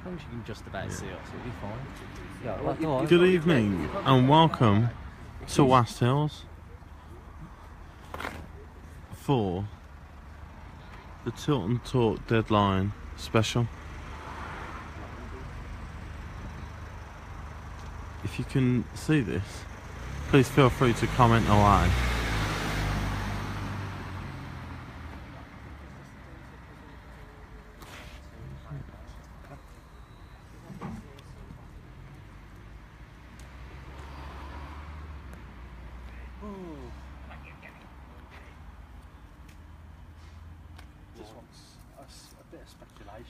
long as you can just about see us, it'll be fine. Yeah, Good evening and welcome to West Hills for the Tilton Talk Deadline special. If you can see this, please feel free to comment away.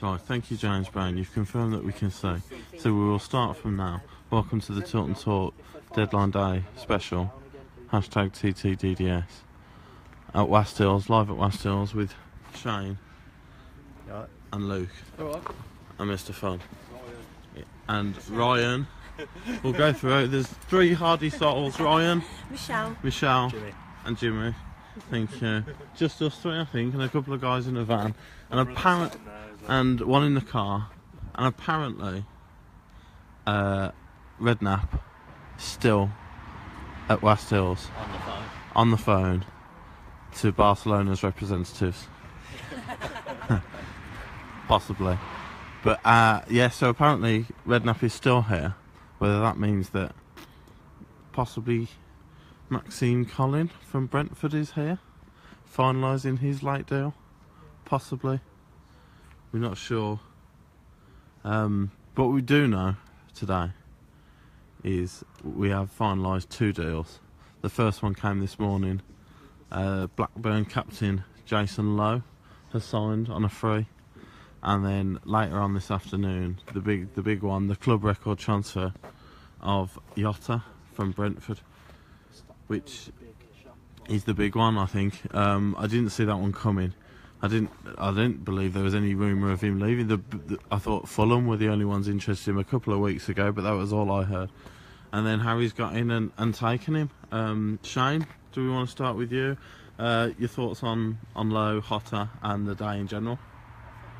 Right, thank you James Brown, you've confirmed that we can see. So we will start from now. Welcome to the Tilton Talk Deadline Day special, hashtag TTDDS, at West Hills, live at West Hills with Shane and Luke and Mr. Fun. And Ryan, we'll go through it. There's three hardy souls, Ryan, Michelle Jimmy. and Jimmy. Thank you. Just us three, I think, and a couple of guys in a van, and one in the car, and apparently, Redknapp still at West Hills on the phone to Barcelona's representatives, possibly. But yeah, so apparently Redknapp is still here. Whether that means that possibly Maxime Collin from Brentford is here, finalising his late deal, possibly. We're not sure. What we do know today is we have finalised two deals. The first one came this morning. Blackburn captain Jason Lowe has signed on a free, and then later on this afternoon, the big one, the club record transfer of Jota from Brentford, which is the big one, I think. I didn't see that one coming. I didn't believe there was any rumour of him leaving. I thought Fulham were the only ones interested in him a couple of weeks ago, but that was all I heard. And then Harry's got in and taken him. Shane, do we want to start with you? Your thoughts on Lowe, Jota, and the day in general?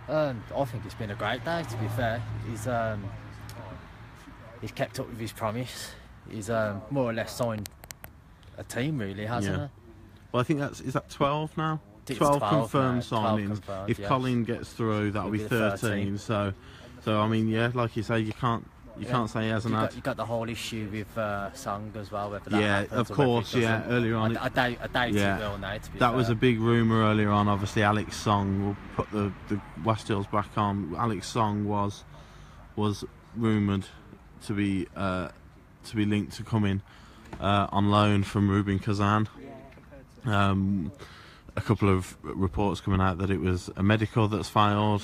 I think it's been a great day, to be fair. He's kept up with his promise. He's more or less signed a team, really, hasn't he? Well, I think is that 12 now? It's 12 12 confirmed now, 12 signings. confirmed, If yes. Colin gets through, that'll be 13. So I mean, yeah, like you say, you can't say he hasn't had. You got the whole issue with Song as well. Whether that happens of or whether course, it yeah. doesn't. Earlier on, I doubt it will now. To be that fair. was a big rumour earlier on. Obviously, Alex Song will put the West Hills back on. Alex Song was rumoured to be linked to coming on loan from Rubin Kazan. A couple of reports coming out that it was a medical that's failed,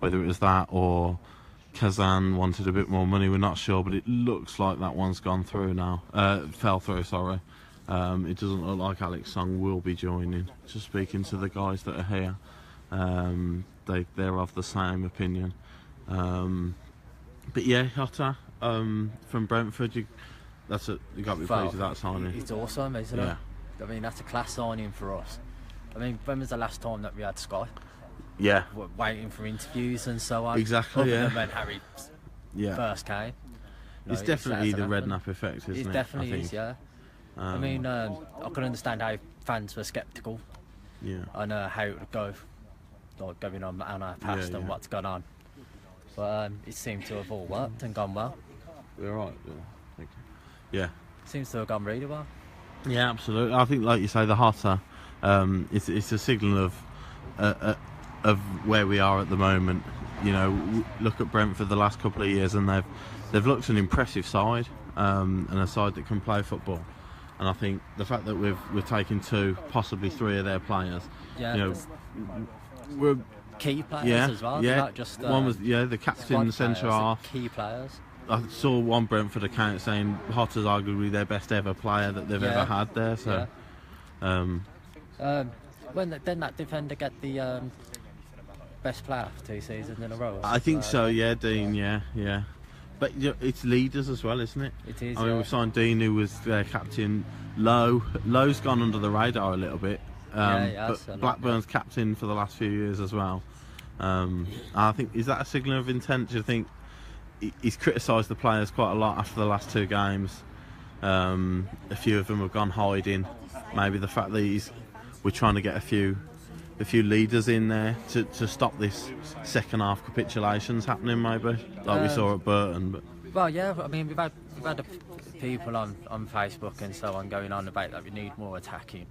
whether it was that or Kazan wanted a bit more money, we're not sure, but it looks like that one's gone through now. Fell through, sorry. It doesn't look like Alex Song will be joining. Just speaking to the guys that are here, they're of the same opinion. But yeah, Jota from Brentford, you got to be pleased with that signing. It's awesome, isn't it? I mean, that's a class signing for us. I mean, when was the last time that we had Sky? Yeah. Waiting for interviews and so on. Exactly, Other yeah. than when Harry first came. It's definitely the Redknapp effect, isn't it? It definitely is, yeah. I mean, I can understand how fans were sceptical. Yeah. On how it would go, like going on our past and what's gone on. But it seemed to have all worked and gone well. You're right, yeah. Thank you. Yeah. Seems to have gone really well. Yeah, absolutely. I think, like you say, the Jota, it's a signal of where we are at the moment. You know, look at Brentford the last couple of years, and they've looked an impressive side, and a side that can play football. And I think the fact that we've taken two, possibly three of their players, Yeah, you know, we're key players as well. Yeah, not just one was the captain, the centre half. Key players. I saw one Brentford account saying Jota's arguably their best ever player that they've ever had there. So, when didn't that defender get the best player for 2 seasons in a row? I think so. Yeah, Dean. Yeah. But you know, it's leaders as well, isn't it? It is. I mean, we've signed Dean, who was their captain. Lowe's gone under the radar a little bit. But Blackburn's captain for the last few years as well. I think, is that a signal of intent? Do you think he's criticised the players quite a lot after the last 2 games. A few of them have gone hiding. Maybe the fact that we're trying to get a few leaders in there to stop this second half capitulations happening, maybe like we saw at Burton. But well, yeah, I mean we've had people on Facebook and so on going on about that we need more attacking.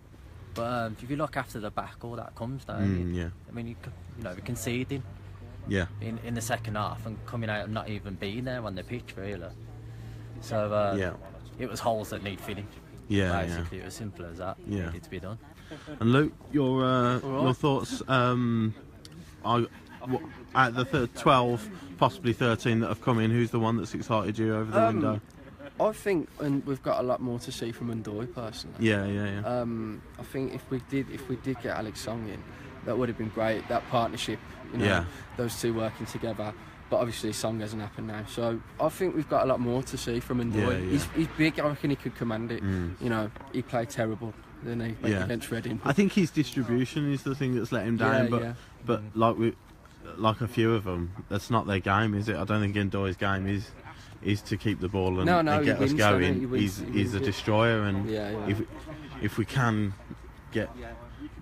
But if you look after the back, all that comes down. Yeah. I mean, we're conceding. Yeah. In the second half and coming out and not even being there on the pitch, really. So it was holes that need filling. Yeah. Basically, it was simple as that. Yeah. Needed to be done. And Luke, your thoughts? Out of the 12, possibly 13 that have come in, who's the one that's excited you over the window? I think, and we've got a lot more to see from Ndoye personally. Yeah. I think if we did get Alex Song in, that would have been great. That partnership, those two working together. But obviously Song hasn't happened now, so I think we've got a lot more to see from Ndoye. Yeah. He's big. I reckon he could command it. He played terrible, didn't he, against Reading? I think his distribution is the thing that's let him down. But like a few of them, that's not their game, is it? I don't think Ndoye's game is to keep the ball and get us going. He's a destroyer, and if we can get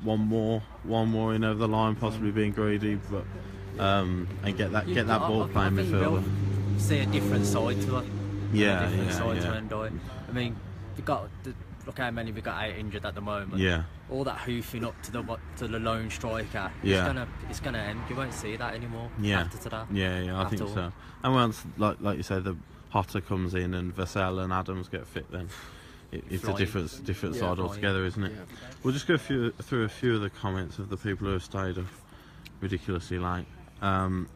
one more in over the line, possibly being greedy, but and get that ball playing midfield. See a different side to it. Yeah. To Ndoye. I mean, look how many we got out injured at the moment. Yeah. All that hoofing up to the lone striker. Yeah. It's gonna end. You won't see that anymore. Yeah. After today. Yeah. I think so. And once, like you said, the Hotter comes in and Vassell and Adams get fit, then it's a different side altogether, isn't it? Yeah. We'll just go through a few of the comments of the people who have stayed up ridiculously late.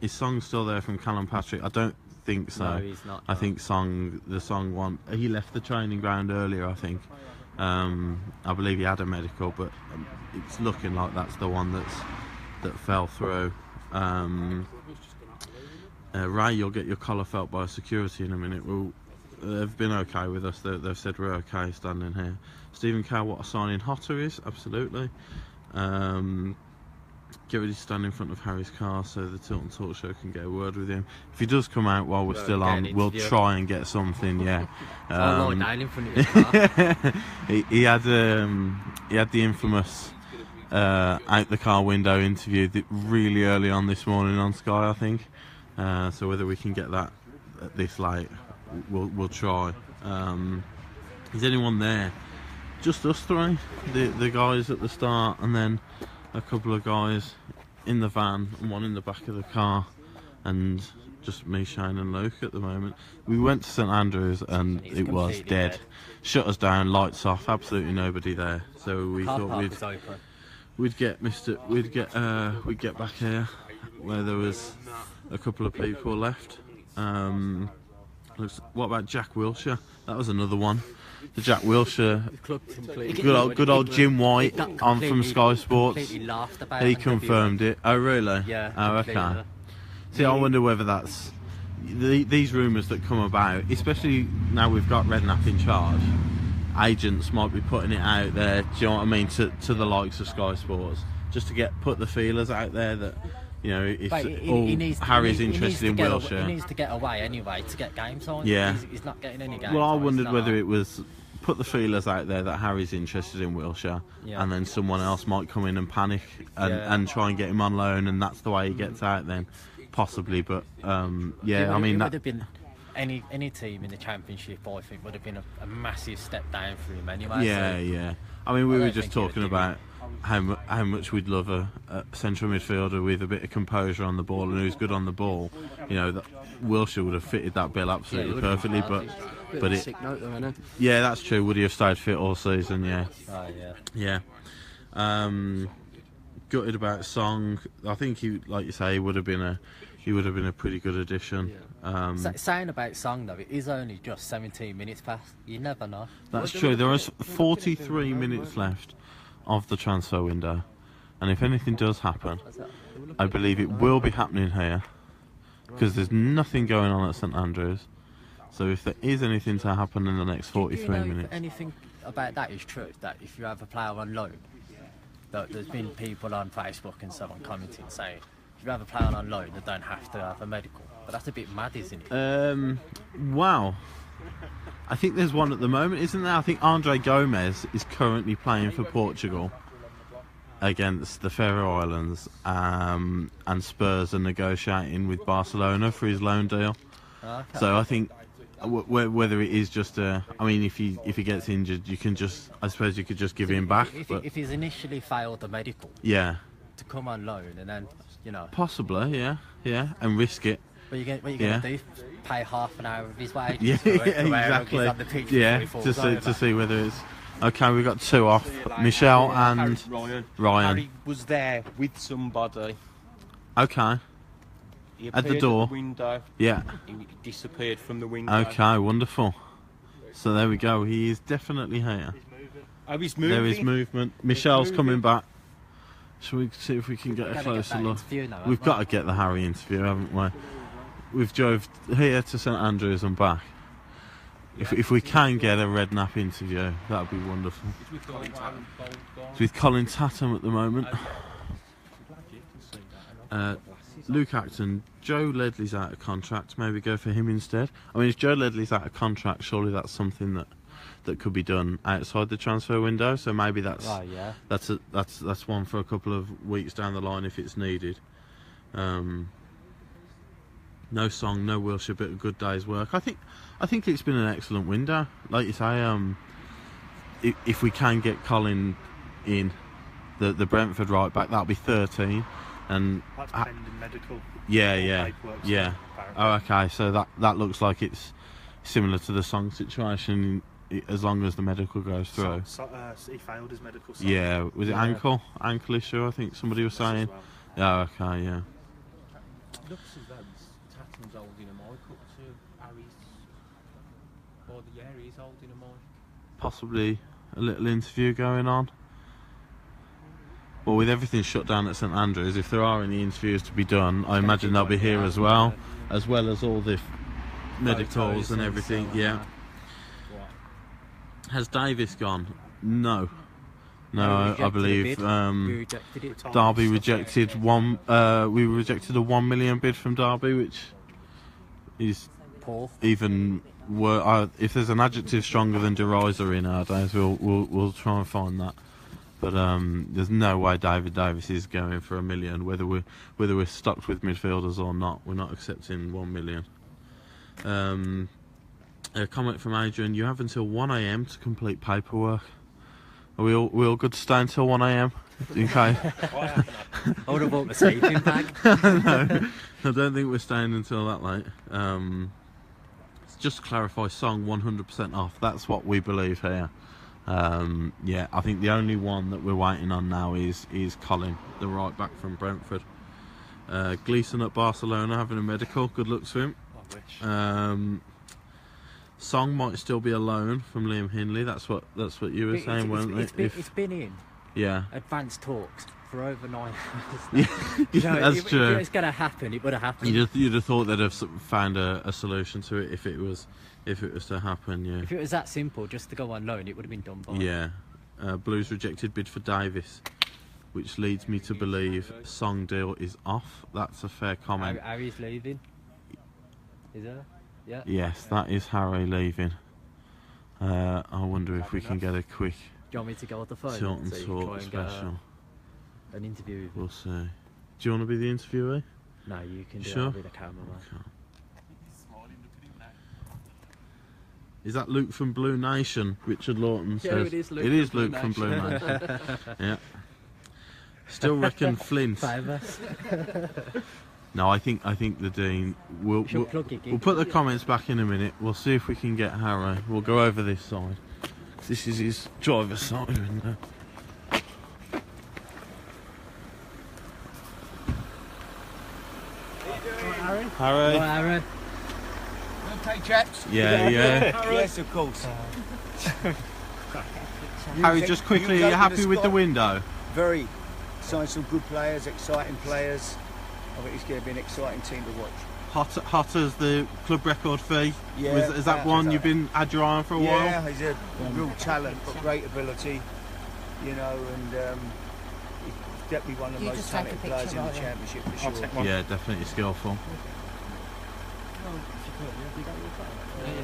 Is Song still there from Callum Patrick? I don't think so. No, he's not. I think the Song one, he left the training ground earlier, I think. I believe he had a medical, but it's looking like that's the one that fell through. Ray, you'll get your collar felt by security in a minute. Well, they've been okay with us. They've said we're okay standing here. Stephen Cow, what a signing Hotter is, absolutely. Get ready to stand in front of Harry's car so the Tilton Talk Show can get a word with him. If he does come out while we're still on, we'll try and get something. Yeah. I'll lie down in front of his car. he had the infamous out the car window interview really early on this morning on Sky, I think. So whether we can get that at this late, we'll try. Is anyone there? Just us three, the guys at the start, and then a couple of guys in the van and one in the back of the car, and just me, Shane and Luke at the moment. We went to St Andrews and it was dead. Shut us down, lights off, absolutely nobody there. So we thought we'd get back here where there was a couple of people left. What about Jack Wilshere? That was another one. The Jack Wilshere, good old Jim White on from Sky Sports. He confirmed it. Oh really? Yeah. Oh okay. See, I wonder whether that's these rumours that come about, especially now we've got Redknapp in charge. Agents might be putting it out there. Do you know what I mean? To the likes of Sky Sports, just to put the feelers out there that. If Harry's interested in Wilshere. He needs to get away anyway to get games on. Yeah. He's not getting any games. Well, I wondered whether it was put the feelers out there that Harry's interested in Wilshere, and then someone else might come in and panic and try and get him on loan, and that's the way he gets out then, possibly. But I mean, that would have been any team in the Championship. I think would have been a massive step down for him anyway. Yeah. I mean, we were just talking about how much we'd love a central midfielder with a bit of composure on the ball and who's good on the ball. That Wilshere would have fitted that bill absolutely perfectly. But a sick note though, isn't it? Yeah, that's true. Would he have stayed fit all season? Yeah. Oh yeah. Yeah. Gutted about Song. I think he, like you say, he would have been a pretty good addition. Saying about Song though, it is only just 17 minutes past. You never know. That's true. There is 43 minutes left of the transfer window, and if anything does happen, I believe it will be happening here because there's nothing going on at St Andrews. So if there is anything to happen in the next 43 minutes, if anything about that is true, that if you have a player on loan, that there's been people on Facebook and so on commenting saying if you have a player on loan, they don't have to have a medical. But that's a bit mad, isn't it? Wow. I think there's one at the moment, isn't there? I think Andre Gomes is currently playing for Portugal against the Faroe Islands, and Spurs are negotiating with Barcelona for his loan deal. Okay. So I think whether it is just I mean, if he gets injured, you can just, I suppose you could just give him back. If he's initially failed the medical, yeah, to come on loan and then, you know. possibly, yeah, and risk it. What are you going to do? Pay half an hour of his wages? Yeah, for exactly. he's on the pitch Yeah, before he falls to over? see whether it's okay. We've got two off, Michelle and Ryan. Harry was there with somebody. Okay, He At the appeared door. the window. yeah. He disappeared from the window. Okay, wonderful. So there we go. He is definitely here. Oh, he's moving. There is movement. Michelle's coming back. Shall we see if we can get a closer look? We've got to get the Harry interview, haven't we? We've drove here to St Andrews and back. If we can get a Redknapp interview, that would be wonderful. It's with Colin Tatham at the moment. Luke Acton, Joe Ledley's out of contract. Maybe go for him instead. I mean, if Joe Ledley's out of contract, surely that's something that could be done outside the transfer window. So maybe that's that's one for a couple of weeks down the line if it's needed. No Song, no Wilshire, but a good day's work. I think it's been an excellent window. Like you say, if we can get Colin in, the Brentford right back, that'll be 13. And That's pending medical. yeah. Paperwork, Oh, okay. So that looks like it's similar to the Song situation, as long as the medical goes through. He failed his medical. Yeah, was it ankle issue? I think somebody was saying. Yeah, okay, yeah. Looks as though Tatham's holding a mic up to Harry's. Or he's holding a mic. Possibly a little interview going on. Well, with everything shut down at St Andrews, if there are any interviews to be done, I imagine they'll be here as well as all the medicals and everything. Yeah. Has Davis gone? No, I believe Derby rejected one. We rejected a 1 million bid from Derby, which is Paul. even worse. If there's an adjective stronger than derisory nowadays, we'll try and find that. But there's no way David Davis is going for 1 million, whether we're stocked with midfielders or not. We're not accepting 1 million. A comment from Adrian: you have until 1 AM to complete paperwork. Are we all good to stay until 1 AM? Okay. I would have bought my sleeping bag. No, I don't think we're staying until that late. Just to clarify, Song 100% off. That's what we believe here. Yeah, I think the only one that we're waiting on now is Colin, the right back from Brentford. Gleeson at Barcelona having a medical. Good luck to him. I wish. Song might still be a loan from Liam Hindley. That's what you were saying, weren't it? It's been in advanced talks for over 9 hours. Yeah, that's true. If it's going to happen, it would have happened. You'd have thought they'd have found a solution to it if it was to happen. Yeah. If it was that simple, just to go on loan, it would have been done by. Yeah. Blues rejected bid for Davis, which leads me to believe Song deal is off. That's a fair comment. Harry's leaving. Is there? Yeah. Yes, that is Harry leaving. I wonder if we can get a quick Do you want me to go on the phone? Tilton so you can try Talk and get special. an interview with him? We'll see. Do you want to be the interviewee? No, you can do Sure. that with the cameraman. Okay. Is that Luke from Blue Nation? Richard Lawton Yeah, says. it is Luke It is from Luke Blue from Blue Nation. Yeah. Still reckon Flint. Famous. No, I think the Dean. We'll Plug your gig. put the comments back in a minute. We'll see if we can get Harry. We'll go over this side. This is his driver's side window. Harry. Right, Aaron. Okay, chaps. Yeah. Yes, of course. Harry, just quickly, are you happy with the window? Very. Signed some good players, exciting players. I think it's going to be an exciting team to watch. Hot as the club record fee. Yeah, Is that one you've been had your eye on for a while? Yeah, he's a real talent, got great ability, you know, and he's definitely one of the most talented players in the championship for sure. Yeah, definitely skillful.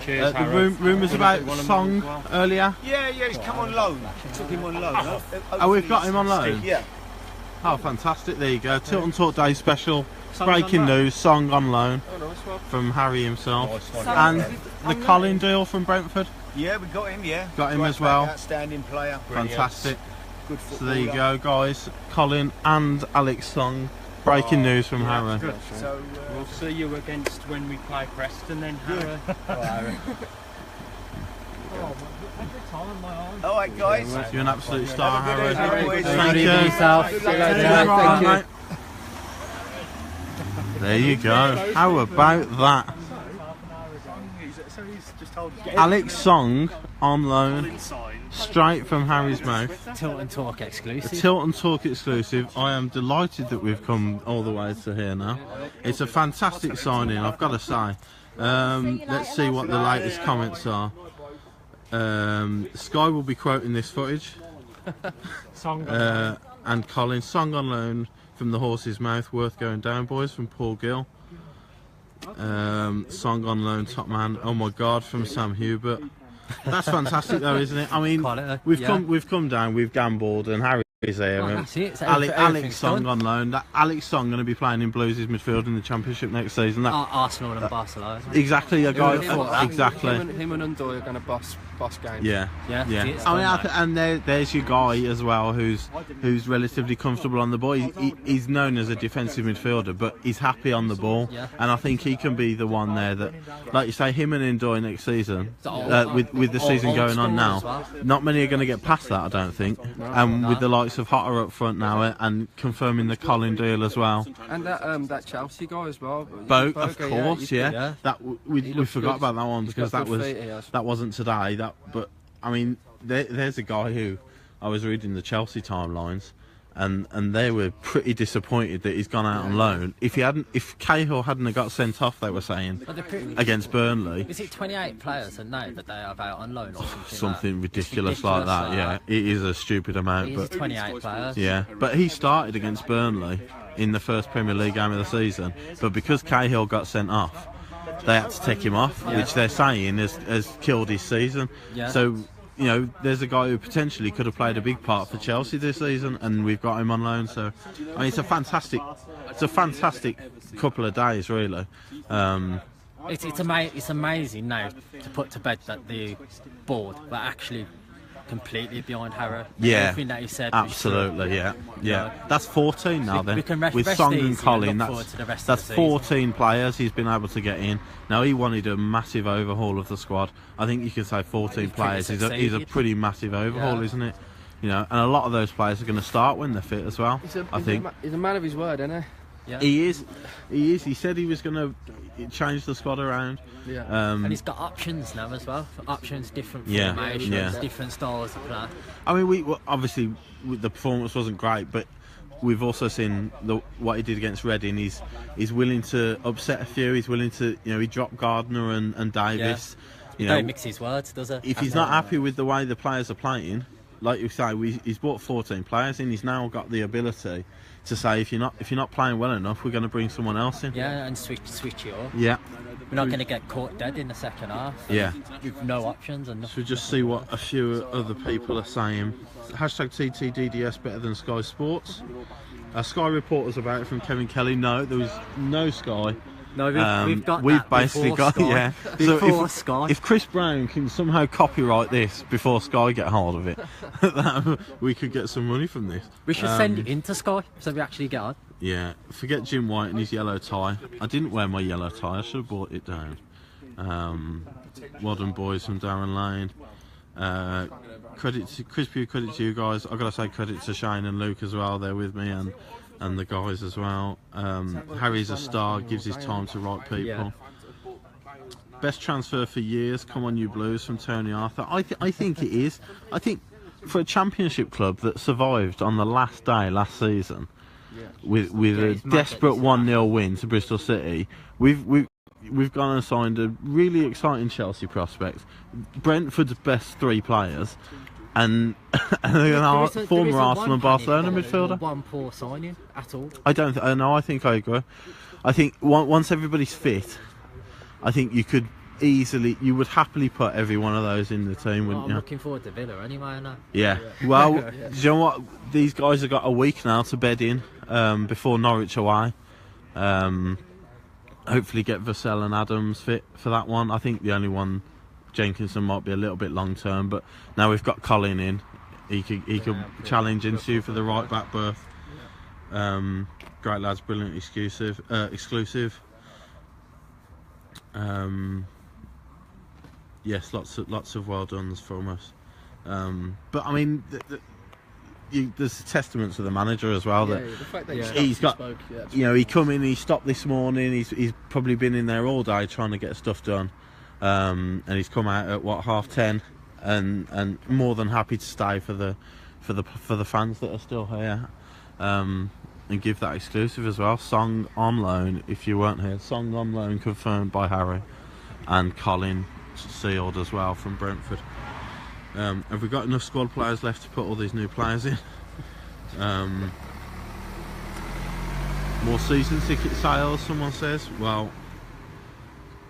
Cheers, The rumours about Song earlier. Yeah, he's come on loan. Took him on loan. Oh, we've got him on loan? Yeah. Oh, fantastic. There you go. Tilton Talk Day special. Breaking news, Song on loan from Harry himself. And the Colin deal from Brentford. Yeah, we got him, yeah. Got him Right as well. back, outstanding player. Fantastic. Good So footballer. there you go, guys. Colin and Alex Song. Breaking news from Harry. Good. So, We'll see you against when we play Preston then, Harry. all right, guys. You're an absolute star, Harry. Have a good evening, boys. Thank you. yourself. Good luck. Right, mate. There you go. How about that? So he's just told Alex Song on loan, signed. straight from Harry's mouth. Tilton Talk A exclusive. Tilton Talk exclusive. I am delighted that we've come all the way to here now. It's a fantastic signing, I've got to say. Let's see what the latest comments are. Sky will be quoting this footage. And Colin, Song on loan from the horse's mouth, worth going down, boys, from Paul Gill. Song on loan, top man. Oh my God, from Sam Hubert. That's fantastic, though, isn't it? I mean, Quality, we've yeah. come down, we've gambled, and Harry's there. Oh, and that's it, it's Alex everything's Song done. on loan. That Alex Song going to be playing in Blues' midfield in the Championship next season. That Arsenal and Barcelona. exactly a guy. Who would've thought that? Exactly. Him and Undoy are going to boss games. Yeah, Yeah, yeah. it's I mean, done, and there's your guy as well, who's relatively comfortable on the ball. He's known as a defensive midfielder, but he's happy on the ball, Yeah. and I think he can be the one there that, like you say, him and Indoy next season, old- with the season old going on school now, as well. not many are going to get past that, I don't think. And with the likes of Hotter up front now, and confirming the Colin deal as well. And that Chelsea guy as well. Boat, of course, he's yeah. good. Yeah. That we looks forgot good. about that one He's because got that good was feet, he has. that wasn't today. But I mean, there's a guy who I was reading the Chelsea timelines, and they were pretty disappointed that he's gone out on loan. If Cahill hadn't have got sent off, they were saying But they're pretty- against Burnley, Is it 28 players a night that they have out on loan or something? something like that? It's ridiculous like that. Yeah, it is a stupid amount, It is but 28 players. yeah, but he started against Burnley in the first Premier League game of the season. But because Cahill got sent off, they had to take him off, Yeah. which they're saying has killed his season. Yeah. So, you know, there's a guy who potentially could have played a big part for Chelsea this season, and we've got him on loan. So, I mean, it's a fantastic couple of days, really. It's amazing now to put to bed that the board were actually completely behind Harrow. Yeah, Everything that he said was true. absolutely, yeah. That's 14 now. We Then can rest with Song and easy and Colin, look forward to the rest of that's the season. 14 players he's been able to get in. Now he wanted a massive overhaul of the squad. I think you could say 14 He's pretty players is a succeeded. pretty massive overhaul, Yeah. isn't it? You know, and a lot of those players are going to start when they're fit as well. I think He's a man of his word, isn't Yeah. he is. He said he was going to change the squad around. he? Yeah. And he's got options now as well. Options, different Yeah, formations, yeah. different styles of play. I mean, obviously the performance wasn't great, but we've also seen what he did against Reading. He's willing to upset a few. He's willing to, you know, he dropped Gardner and Davis. He You don't know, mix his words, does he? if he's not happy with the way the players are playing, like you say, he's brought 14 players in. He's now got the ability to say, if you're not playing well enough, we're going to bring someone else in. Yeah, and switch it up. Yeah. We're not going to get caught dead in the second half. Yeah. With no options and So nothing. just see what a few other people are saying. Hashtag TTDDS better than Sky Sports. Sky reporters about it from Kevin Kelly. No, there was no Sky. No, we've got We've that basically before got Sky. yeah. Before if, Sky. if Chris Brown can somehow copyright this before Sky get hold of it, we could get some money from this. We should send it into Sky so we actually get on. Yeah, forget Jim White and his yellow tie. I didn't wear my yellow tie. I should have brought it down. Modern Boys from Darren Lane. Credit to you guys. I've got to say credit to Shane and Luke as well. They're with me and the guys as well. Harry's a star. Gives his time to right people. Yeah. Best transfer for years. Come on, you Blues from Tony Arthur. I think it is. I think for a Championship club that survived on the last day last season, with a it's mad that desperate it's 1-0 win to Bristol City, we've gone and signed a really exciting Chelsea prospect, Brentford's best 3 players, and There isn't former one Arsenal and Barcelona panic or midfielder. one poor signing at all. I don't. No, I think I agree. I think once everybody's fit, I think you would happily put every one of those in the team, wouldn't I'm you? looking forward to Villa anyway, now. Yeah. Well, do you know what? These guys have got a week now to bed in before Norwich away. Hopefully get Vassell and Adams fit for that one. I think the only one, Jenkinson, might be a little bit long term, but now we've got Colin in. He could challenge into for the right back berth. Great lads, brilliant exclusive. Yes, lots of well dones from us. But I mean, there's a testament to the manager as well, that the fact that he's got, he come in, he stopped this morning. He's probably been in there all day trying to get stuff done, and he's come out at 10:30, and more than happy to stay for the fans that are still here, and give that exclusive as well. Song on loan, if you weren't here. Song on loan confirmed by Harry, and Colin sealed as well from Brentford. Have we got enough squad players left to put all these new players in? More season ticket sales, someone says. Well,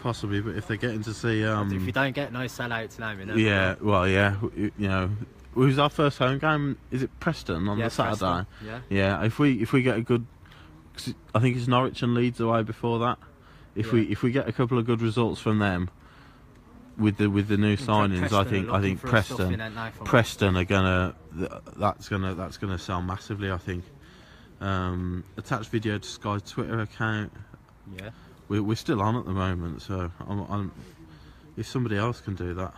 possibly, but if they're getting to see... if you don't get no sellouts now, you know. Yeah, well, yeah, you know... Who's our first home game? Is it Preston on the Saturday? Preston, yeah. If we get a good... I think it's Norwich and Leeds away before that. If we get a couple of good results from them... With the new signings, I think Preston are gonna sell massively. I think. Attached video to Sky's Twitter account. Yeah. We're still on at the moment, so if somebody else can do that.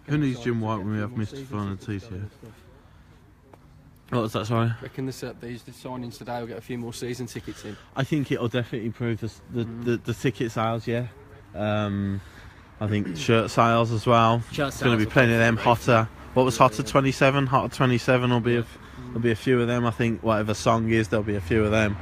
Who needs Jim White when we have Mr. Fun and TCF? What was that? Sorry. Reckon the signings today will get a few more season tickets in. I think it'll definitely improve the ticket sales. Yeah. I think shirt sales as well. There's going to be plenty of them. Hotter. What was hotter? 27. Hotter 27 will be a few of them. I think whatever song is, there'll be a few of them.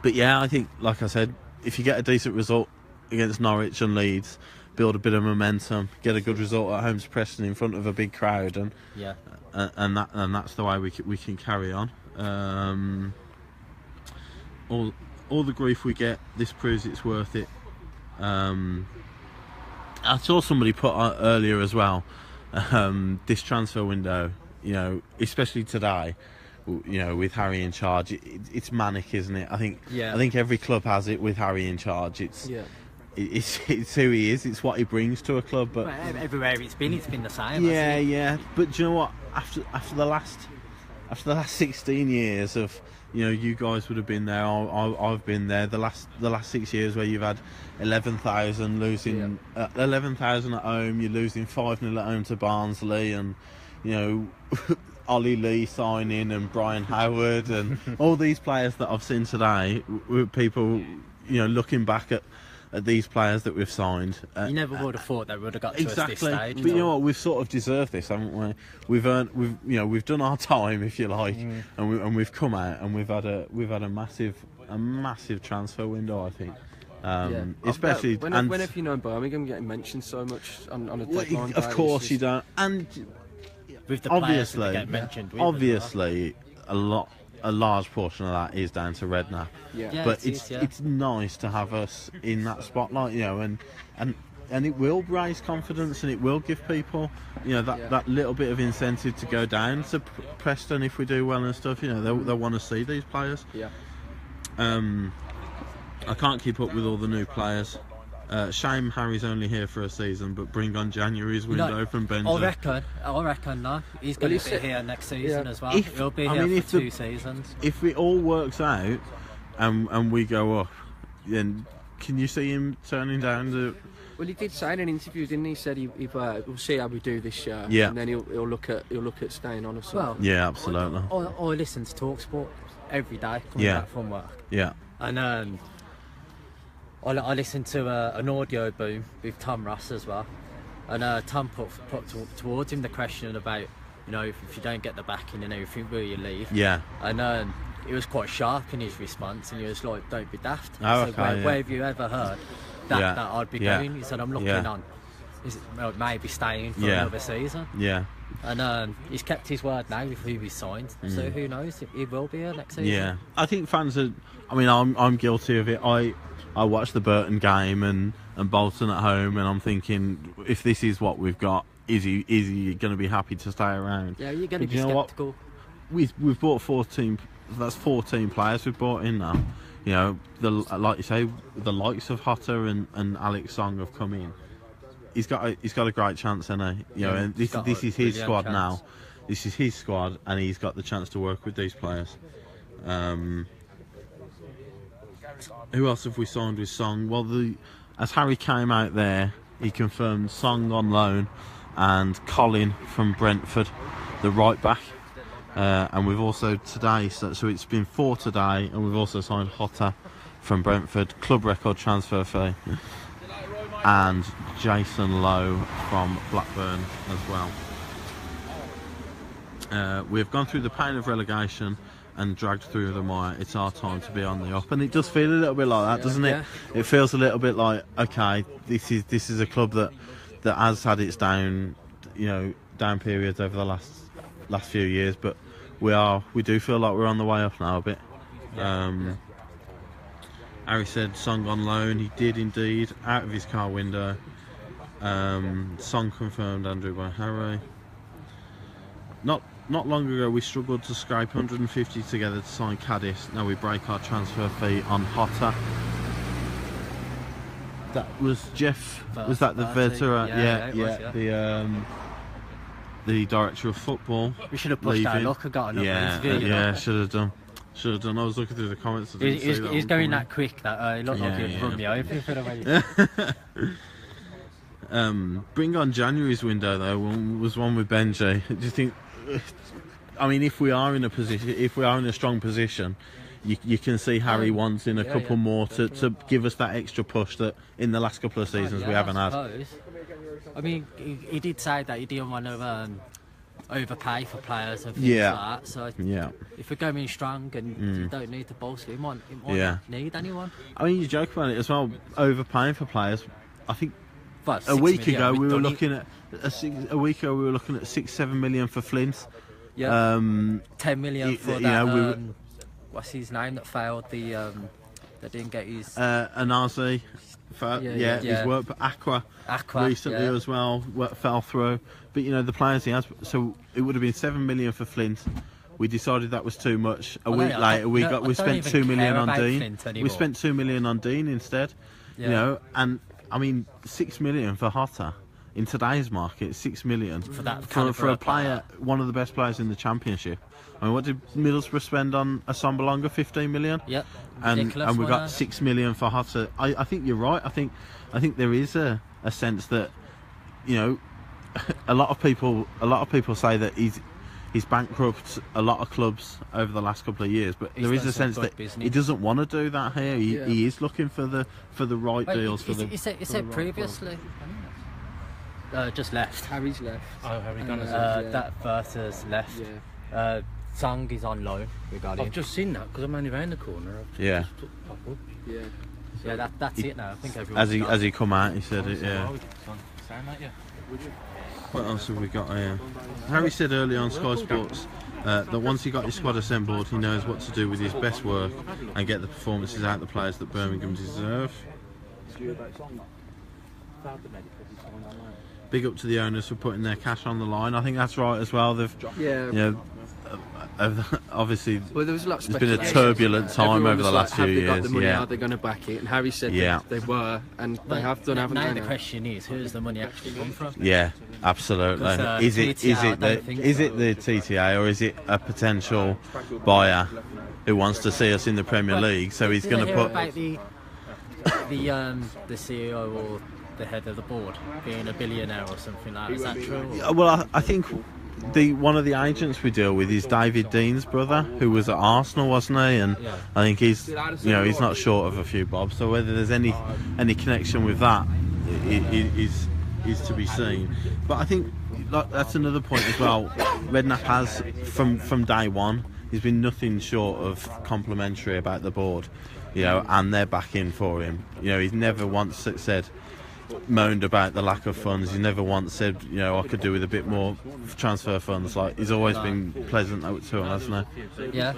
But yeah, I think, like I said, if you get a decent result against Norwich and Leeds, build a bit of momentum, get a good result at home to Preston in front of a big crowd, and that's the way we can carry on. All the grief we get, this proves it's worth it. I saw somebody put out earlier as well, this transfer window, especially today, with Harry in charge, it's manic, isn't it? I think every club has it with Harry in charge. It's who he is, it's what he brings to a club. But everywhere it's been the same. Yeah. But do you know what? After the last 16 years of, you guys would have been there. I've been there. The last 6 years where you've had 11,000 losing, 11,000 at home. You're losing 5-0 at home to Barnsley, and Ollie Lee signing, and Brian Howard, and all these players that I've seen today. People, looking back at these players that we've signed. You never would have thought they would have got to us this stage. But you know what? We've sort of deserved this, haven't we? We've done our time, if you like, and we've come out, and we've had a massive transfer window, I think. Especially when have you known Birmingham getting mentioned so much on a deadline? Of course you don't, and with the obviously that get mentioned. Obviously, a large portion of that is down to Redknapp. But it's nice to have us in that spotlight, and it will raise confidence, and it will give people, that little bit of incentive to go down to Preston if we do well and stuff. They'll want to see these players. I can't keep up with all the new players. Shame Harry's only here for a season, but bring on January's window from Benji. I reckon no. He's going to be here next season as well. He'll be here for 2 seasons. If it all works out and we go up, then can you see him turning down the... Well, he did say in an interview, didn't he? He said we'll see how we do this year, and then he'll look at staying on as well. Yeah, absolutely. I listen to TalkSport every day coming back from work. Yeah. And I listened to an audio boom with Tom Ross as well, and Tom put towards him the question about, if you don't get the backing and everything, will you leave? Yeah. And he was quite sharp in his response, and he was like, "Don't be daft." Oh, where have you ever heard that I'd be going? He said, "I'm looking on. Maybe staying for another season." Yeah. And he's kept his word now with who he's signed, so who knows if he will be here next season. Yeah, I think fans are. I mean, I'm guilty of it. I I watched the Burton game and Bolton at home, and I'm thinking, if this is what we've got, is he going to be happy to stay around? Yeah, you're going to But be you know what? sceptical. We've bought 14. That's 14 players we've bought in now. You know, like you say, the likes of Hotter and Alex Song have come in. He's got a great chance, hasn't he? You know, and this is his squad now. This is his squad, and he's got the chance to work with these players. Who else have we signed with Song? Well, as Harry came out there, he confirmed Song on loan and Colin from Brentford, the right back. And we've also today, so it's been 4 today, and we've also signed Hotter from Brentford, club record transfer fee, and Jason Lowe from Blackburn as well. We've gone through the pain of relegation and dragged through the mire. It's our time to be on the up, and it does feel a little bit like that, doesn't it? It feels a little bit like, okay, this is a club that has had its down periods over the last few years, but we do feel like we're on the way up now a bit. Harry said Song on loan. He did indeed, out of his car window. Song confirmed, Andrew, by Harry. Not long ago we struggled to scrape 150 together to sign Cadiz. Now we break our transfer fee on Hotter. That was Jeff. Was that the veteran? Yeah. The director of football. We should have pushed our luck and got another interview. Yeah, should have done. I was looking through the comments. He's going that quick that it looked like he'd run me over for the way. Bring on January's window though was one with Benji. Do you think? I mean, if we are in a strong position, you can see Harry wants in a couple more to give us that extra push that in the last couple of seasons we haven't had. I mean, he did say that he didn't want to overpay for players and things like that. So if we're going strong and you don't need to bolster, he might not need anyone. I mean, you joke about it as well, overpaying for players. I think a week ago we were looking at 6-7 million for Flint. Yeah. 10 million for that. What's his name that failed that didn't get his Anazi. His work, but Aqua recently as well fell through. But the players he has, so it would have been 7 million for Flint. We decided that was too much. A week later, we spent 2 million on Dean. We spent 2 million on Dean instead. And I mean 6 million for Hotter in today's market. 6 million for a player, one of the best players in the Championship. I mean, what did Middlesbrough spend on Assombalonga? 15 million. Yep. And we got 6 million for Hotter. I think you're right. I think there is a sense that a lot of people say that he's bankrupt a lot of clubs over the last couple of years, but there is a sense that he doesn't want to do that here. He is looking for the right deals. He said previously. Just left. Harry's left. Oh, Harry gone. That Versus left. Yeah. Song is on loan. I've just seen that because I'm only round the corner. Yeah. That's it now. I think everyone. As he come out, he said it. Yeah. Sound like you? What else have we got here? Harry said early on Sky Sports that once he got his squad assembled, he knows what to do with his best work and get the performances out of the players that Birmingham deserve. Big up to the owners for putting their cash on the line. I think that's right as well. They've, obviously, well, there was a lot of there's been a turbulent time over the last few years. Have they got the money? Are they going to back it? And Harry said that they were, and they have done, haven't they? Now the question is, who's the money actually come from? Yeah, absolutely. Is it the TTA or is it a potential buyer who wants to see us in the Premier League? So he's going to put about the CEO or the head of the board being a billionaire or something like that. Is that true? Well, I think one of the agents we deal with is David Dean's brother, who was at Arsenal, wasn't he? And I think he's not short of a few bob. So whether there's any connection with that is to be seen. But I think that's another point as well. Redknapp has from day one, he's been nothing short of complimentary about the board, and they're backing for him. He's never once said, moaned about the lack of funds. He never once said, you know, I could do with a bit more transfer funds. Like, he's always been pleasant to him, hasn't he? Yeah.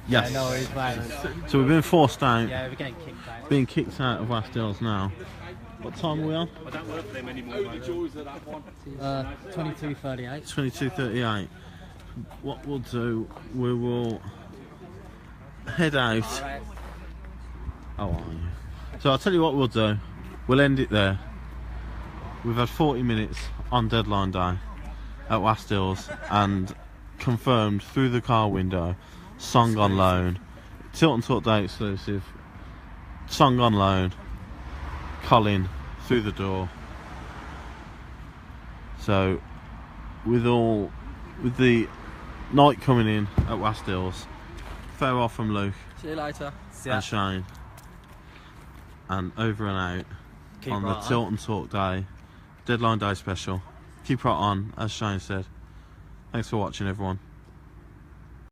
Yes. No worries, mate. So we've been forced out. Yeah, we're getting kicked out. Being kicked out of West Hills now. What time are we on? 22:38. 22:38. What we'll do, we will head out. Oh, are you? So I'll tell you what we'll do. We'll end it there. We've had 40 minutes on deadline day at West Hills and confirmed through the car window, song on loan, Tilton Talk Day exclusive, song on loan, Colin through the door. So with the night coming in at West Hills, farewell from Luke. See you later. And Shane. And over and out Keep on right the on. Tilton Talk Day Deadline Day special. Keep right on, as Shane said. Thanks for watching, everyone.